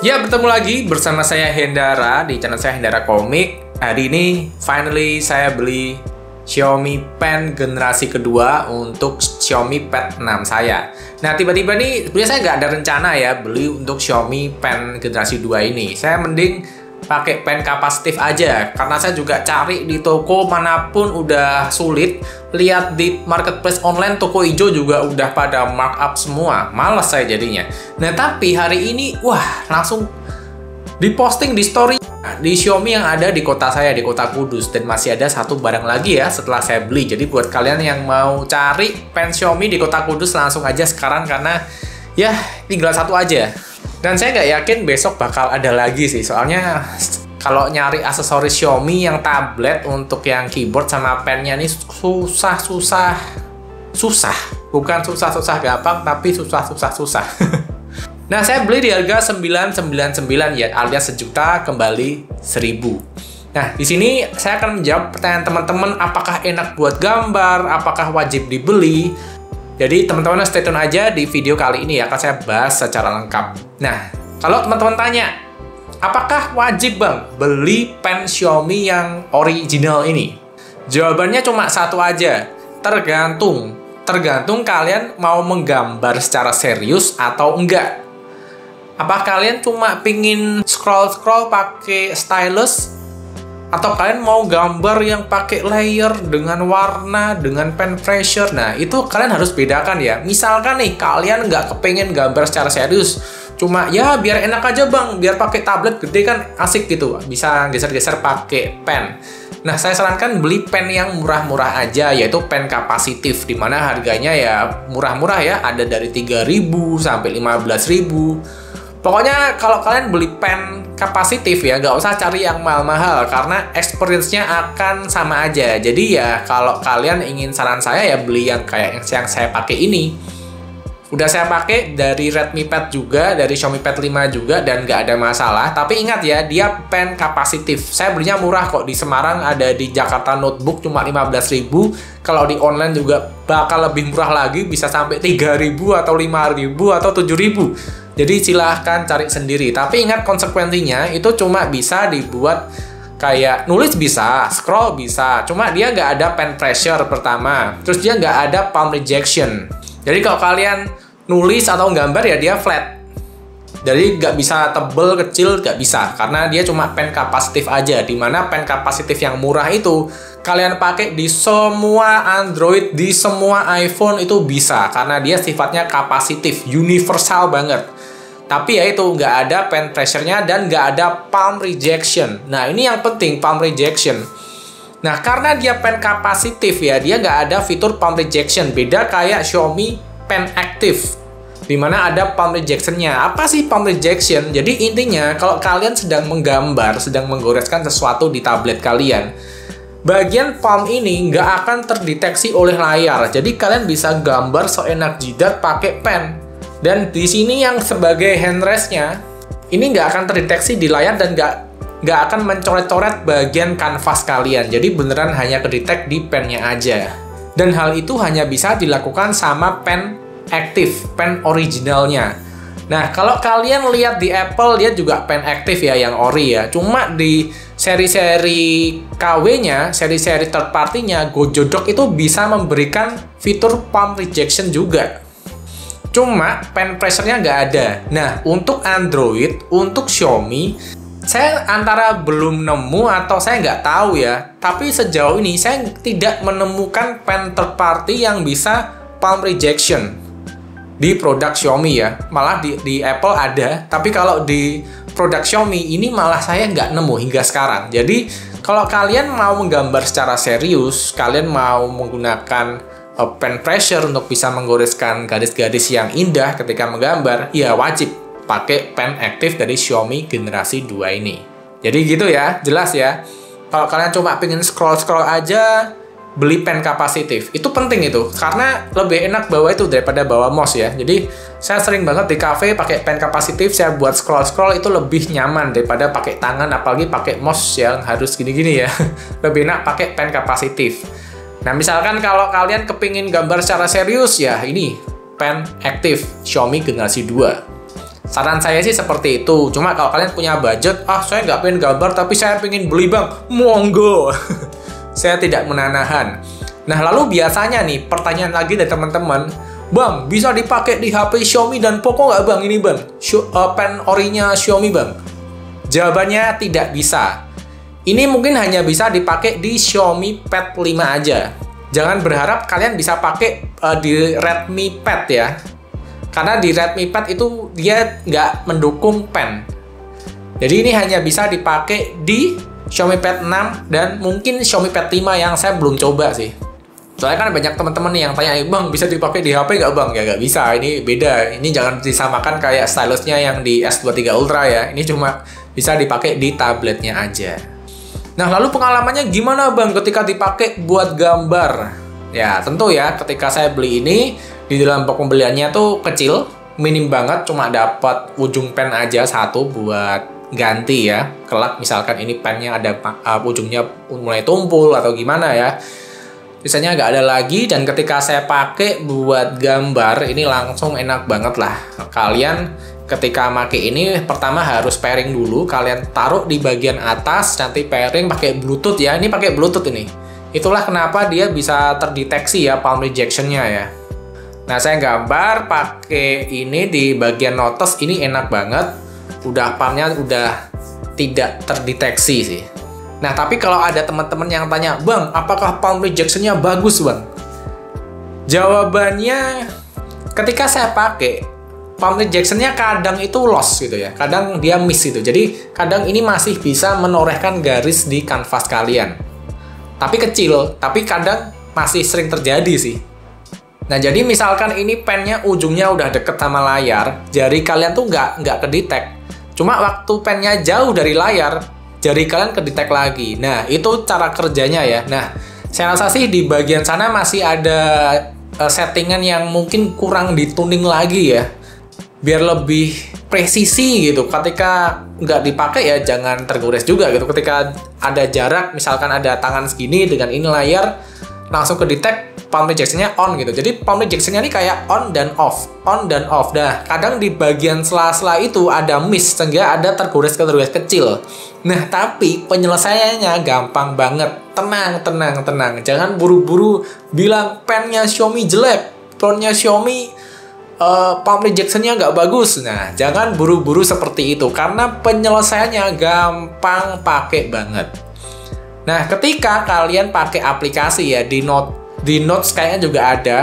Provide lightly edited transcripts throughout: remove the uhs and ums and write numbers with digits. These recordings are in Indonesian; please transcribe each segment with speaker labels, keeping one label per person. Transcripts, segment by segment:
Speaker 1: Ya, bertemu lagi bersama saya Hendara di channel saya Hendara Komik. Hari ini finally saya beli Xiaomi Pen generasi kedua untuk Xiaomi Pad 6 saya. Nah, tiba-tiba nih sebenarnya saya nggak ada rencana ya beli untuk Xiaomi Pen generasi 2 ini. Saya mending pakai pen kapasitif aja, karena saya juga cari di toko manapun udah sulit. Lihat di marketplace online, toko hijau juga udah pada markup semua, males saya jadinya. Nah, tapi hari ini wah, langsung diposting di story di Xiaomi yang ada di kota saya, di kota Kudus. Dan masih ada satu barang lagi ya setelah saya beli. Jadi buat kalian yang mau cari pen Xiaomi di kota Kudus, langsung aja sekarang, karena ya tinggal satu aja. Dan saya nggak yakin besok bakal ada lagi sih, soalnya kalau nyari aksesoris Xiaomi yang tablet untuk yang keyboard sama pennya ini susah. Bukan susah gampang, tapi susah. Nah, saya beli di harga 999 ya, alias sejuta kembali 1000. Nah, di sini saya akan menjawab pertanyaan teman-teman, apakah enak buat gambar, apakah wajib dibeli. Jadi teman-teman stay tune aja di video kali ini ya, akan saya bahas secara lengkap. Nah, kalau teman-teman tanya, apakah wajib bang beli pen Xiaomi yang original ini? Jawabannya cuma satu aja, tergantung. Tergantung kalian mau menggambar secara serius atau enggak. Apa kalian cuma pingin scroll pakai stylus? Atau kalian mau gambar yang pakai layer dengan warna, dengan pen pressure? Nah, itu kalian harus bedakan ya. Misalkan nih, kalian nggak kepengen gambar secara serius, cuma ya biar enak aja bang, biar pakai tablet gede kan asik gitu, bisa geser-geser pakai pen. Nah, saya sarankan beli pen yang murah-murah aja, yaitu pen kapasitif, dimana harganya ya murah-murah ya, ada dari 3.000 sampai 15.000. Pokoknya kalau kalian beli pen kapasitif ya, nggak usah cari yang mahal-mahal, karena experience-nya akan sama aja. Jadi ya kalau kalian ingin saran saya ya beli yang kayak yang saya pakai ini. Udah saya pakai dari Redmi Pad juga, dari Xiaomi Pad 5 juga, dan nggak ada masalah. Tapi ingat ya, dia pen kapasitif. Saya belinya murah kok, di Semarang ada di Jakarta Notebook cuma 15.000. Kalau di online juga bakal lebih murah lagi, bisa sampai 3.000 atau 5.000 atau 7.000. Jadi silahkan cari sendiri. Tapi ingat konsekuensinya, itu cuma bisa dibuat kayak nulis bisa, scroll bisa. Cuma dia nggak ada pen pressure pertama. Terus dia nggak ada palm rejection. Jadi kalau kalian nulis atau gambar ya dia flat. Jadi nggak bisa tebel, kecil, nggak bisa. Karena dia cuma pen kapasitif aja. Dimana pen kapasitif yang murah itu kalian pakai di semua Android, di semua iPhone itu bisa. Karena dia sifatnya kapasitif, universal banget. Tapi ya itu, nggak ada pen pressure-nya dan nggak ada palm rejection. Nah, ini yang penting, palm rejection. Nah, karena dia pen kapasitif ya, dia nggak ada fitur palm rejection. Beda kayak Xiaomi Pen Active, dimana ada palm rejection-nya. Apa sih palm rejection? Jadi intinya, kalau kalian sedang menggambar, sedang menggoreskan sesuatu di tablet kalian, bagian palm ini nggak akan terdeteksi oleh layar. Jadi kalian bisa gambar seenak jidat pakai pen. Dan di sini yang sebagai handrest-nya, ini nggak akan terdeteksi di layar dan nggak akan mencoret-coret bagian kanvas kalian. Jadi beneran hanya kedetek di pennya aja. Dan hal itu hanya bisa dilakukan sama pen aktif, pen originalnya. Nah, kalau kalian lihat di Apple, dia juga pen aktif ya, yang ori ya. Cuma di seri-seri KW-nya, seri-seri third party-nya, Gojodok itu bisa memberikan fitur palm rejection juga. Cuma pen pressure-nya nggak ada. Nah, untuk Android, untuk Xiaomi, saya antara belum nemu atau saya nggak tahu ya. Tapi sejauh ini saya tidak menemukan pen third party yang bisa palm rejection di produk Xiaomi ya. Malah di Apple ada, tapi kalau di produk Xiaomi ini malah saya nggak nemu hingga sekarang. Jadi kalau kalian mau menggambar secara serius, kalian mau menggunakan pen pressure untuk bisa menggoreskan garis-garis yang indah ketika menggambar, ya wajib pakai pen aktif dari Xiaomi generasi 2 ini. Jadi gitu ya, jelas ya. Kalau kalian cuma pengen scroll aja, beli pen kapasitif. Itu penting itu, karena lebih enak bawa itu daripada bawa mouse ya. Jadi saya sering banget di cafe pakai pen kapasitif, saya buat scroll itu lebih nyaman daripada pakai tangan, apalagi pakai mouse yang harus gini-gini ya. Lebih enak pakai pen kapasitif. Nah, misalkan kalau kalian kepingin gambar secara serius ya, ini pen aktif Xiaomi generasi 2. Saran saya sih seperti itu. Cuma kalau kalian punya budget, saya nggak pengen gambar tapi saya pengen beli bang, monggo. Saya tidak menahan. Nah lalu biasanya nih pertanyaan lagi dari teman-teman, bang bisa dipakai di HP Xiaomi dan Poco nggak bang ini bang? Pen orinya Xiaomi bang? Jawabannya tidak bisa. Ini mungkin hanya bisa dipakai di Xiaomi Pad 5 aja. Jangan berharap kalian bisa pakai di Redmi Pad ya. Karena di Redmi Pad itu dia nggak mendukung pen. Jadi ini hanya bisa dipakai di Xiaomi Pad 6 dan mungkin Xiaomi Pad 5 yang saya belum coba sih. Soalnya kan banyak teman-teman yang tanya, bang bisa dipakai di HP nggak bang? Ya nggak bisa, ini beda. Ini jangan disamakan kayak stylusnya yang di S23 Ultra ya. Ini cuma bisa dipakai di tabletnya aja. Nah lalu pengalamannya gimana bang ketika dipakai buat gambar? Ya tentu ya, ketika saya beli ini di dalam box pembeliannya tuh kecil, minim banget, cuma dapat ujung pen aja satu buat ganti ya. Kelak misalkan ini pennya ada ujungnya mulai tumpul atau gimana ya, sisanya nggak ada lagi. Dan ketika saya pakai buat gambar, ini langsung enak banget lah. Kalian ketika pakai ini pertama harus pairing dulu, kalian taruh di bagian atas, nanti pairing pakai Bluetooth ya. Ini pakai Bluetooth ini. Itulah kenapa dia bisa terdeteksi ya palm rejection-nya ya. Nah, saya gambar pakai ini di bagian notes, ini enak banget. Udah palmnya udah tidak terdeteksi sih. Nah, tapi kalau ada teman-teman yang tanya, bang, apakah palm rejection-nya bagus, bang? Jawabannya, ketika saya pakai, palm rejection-nya kadang itu loss gitu ya. Kadang dia miss gitu. Jadi, kadang ini masih bisa menorehkan garis di kanvas kalian. Tapi kecil, tapi kadang masih sering terjadi sih. Nah, jadi misalkan ini pennya ujungnya udah deket sama layar, jari kalian tuh nggak kedetek. Cuma waktu pennya jauh dari layar, jari kalian kedetek lagi. Nah, itu cara kerjanya ya. Nah, saya rasa sih di bagian sana masih ada settingan yang mungkin kurang dituning lagi ya. Biar lebih presisi gitu. Ketika nggak dipakai ya jangan tergores juga gitu. Ketika ada jarak, misalkan ada tangan segini dengan ini layar, langsung kedetek palm rejection-nya on gitu. Jadi palm rejection-nya ini kayak on dan off. Nah, kadang di bagian sela-sela itu ada miss sehingga ada tergores kecil. Nah, tapi penyelesaiannya gampang banget. Tenang. Jangan buru-buru bilang pennya Xiaomi jelek, pennya Xiaomi palm rejection-nya nggak bagus. Nah, jangan buru-buru seperti itu karena penyelesaiannya gampang pakai banget. Nah, ketika kalian pakai aplikasi ya di Notes kayaknya juga ada,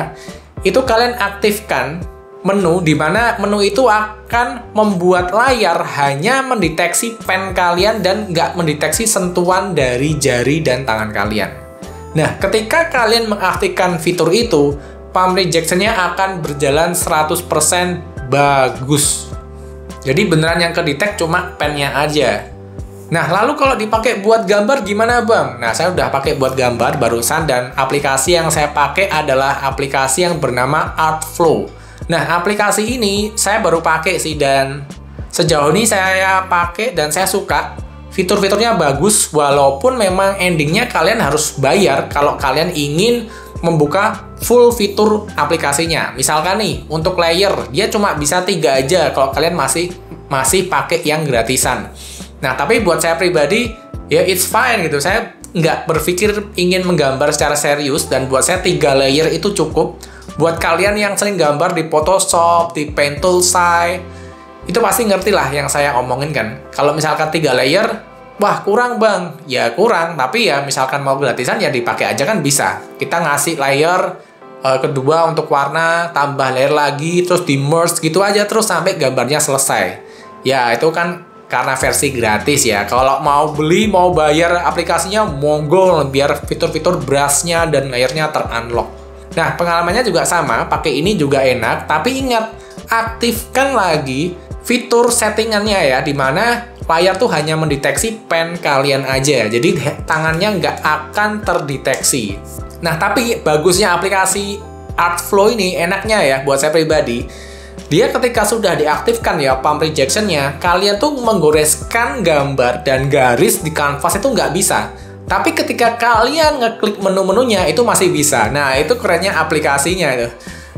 Speaker 1: itu kalian aktifkan menu di mana menu itu akan membuat layar hanya mendeteksi pen kalian dan nggak mendeteksi sentuhan dari jari dan tangan kalian. Nah, ketika kalian mengaktifkan fitur itu, palm rejection-nya akan berjalan 100% bagus. Jadi beneran yang kedetek cuma pennya aja. Nah, lalu kalau dipakai buat gambar gimana, Bang? Nah, saya udah pakai buat gambar barusan dan aplikasi yang saya pakai adalah aplikasi yang bernama Artflow. Nah, aplikasi ini saya baru pakai sih dan sejauh ini saya pakai dan saya suka. Fitur-fiturnya bagus walaupun memang endingnya kalian harus bayar kalau kalian ingin membuka full fitur aplikasinya. Misalkan nih, untuk layer, dia cuma bisa 3 aja kalau kalian masih pakai yang gratisan. Nah, tapi buat saya pribadi, ya it's fine gitu. Saya nggak berpikir ingin menggambar secara serius, dan buat saya 3 layer itu cukup. Buat kalian yang sering gambar di Photoshop, di Paint Toolsai, itu pasti ngerti lah yang saya omongin kan. Kalau misalkan 3 layer, wah kurang bang, ya kurang. Tapi ya misalkan mau gratisan ya dipakai aja kan bisa. Kita ngasih layer kedua untuk warna, tambah layer lagi, terus di merge gitu aja terus sampai gambarnya selesai. Ya itu kan karena versi gratis ya. Kalau mau beli, mau bayar aplikasinya, monggo biar fitur-fitur brushnya dan layernya ter-unlock. Nah, pengalamannya juga sama, pakai ini juga enak, tapi ingat, aktifkan lagi fitur settingannya ya, dimana layar tuh hanya mendeteksi pen kalian aja, jadi tangannya nggak akan terdeteksi. Nah, tapi bagusnya aplikasi Artflow ini, enaknya ya, buat saya pribadi, dia ketika sudah diaktifkan ya palm rejection-nya, kalian tuh menggoreskan gambar dan garis di kanvas itu nggak bisa. Tapi ketika kalian ngeklik menu-menunya itu masih bisa. Nah, itu kerennya aplikasinya itu.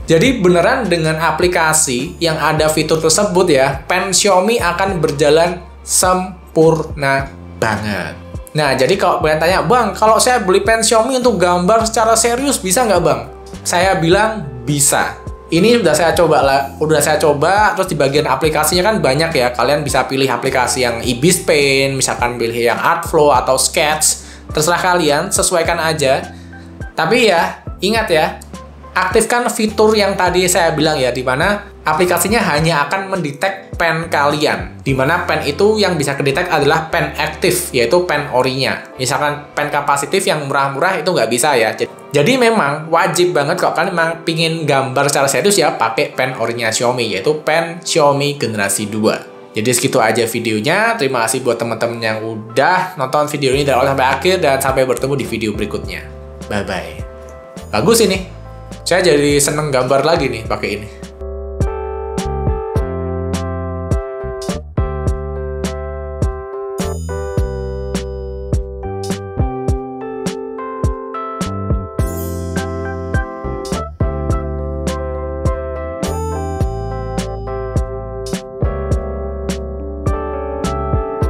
Speaker 1: Jadi beneran dengan aplikasi yang ada fitur tersebut ya, pen Xiaomi akan berjalan sempurna banget. Nah, jadi kalau kalian tanya, Bang, kalau saya beli pen Xiaomi untuk gambar secara serius bisa nggak, Bang? Saya bilang bisa. Ini udah saya coba, terus di bagian aplikasinya kan banyak ya. Kalian bisa pilih aplikasi yang Ibis Pen, misalkan pilih yang Artflow atau Sketch. Terserah kalian, sesuaikan aja. Tapi ya, ingat ya, aktifkan fitur yang tadi saya bilang ya, di mana aplikasinya hanya akan mendetek pen kalian. Di mana pen itu yang bisa kedetek adalah pen aktif, yaitu pen orinya. Misalkan pen kapasitif yang murah-murah itu nggak bisa ya. Jadi memang wajib banget kalau kalian memang pingin gambar secara serius ya, pakai pen orinya Xiaomi, yaitu pen Xiaomi generasi 2. Jadi segitu aja videonya. Terima kasih buat teman-teman yang udah nonton video ini dari awal sampai akhir, dan sampai bertemu di video berikutnya. Bye-bye. Bagus ini. Saya jadi seneng gambar lagi nih pakai ini.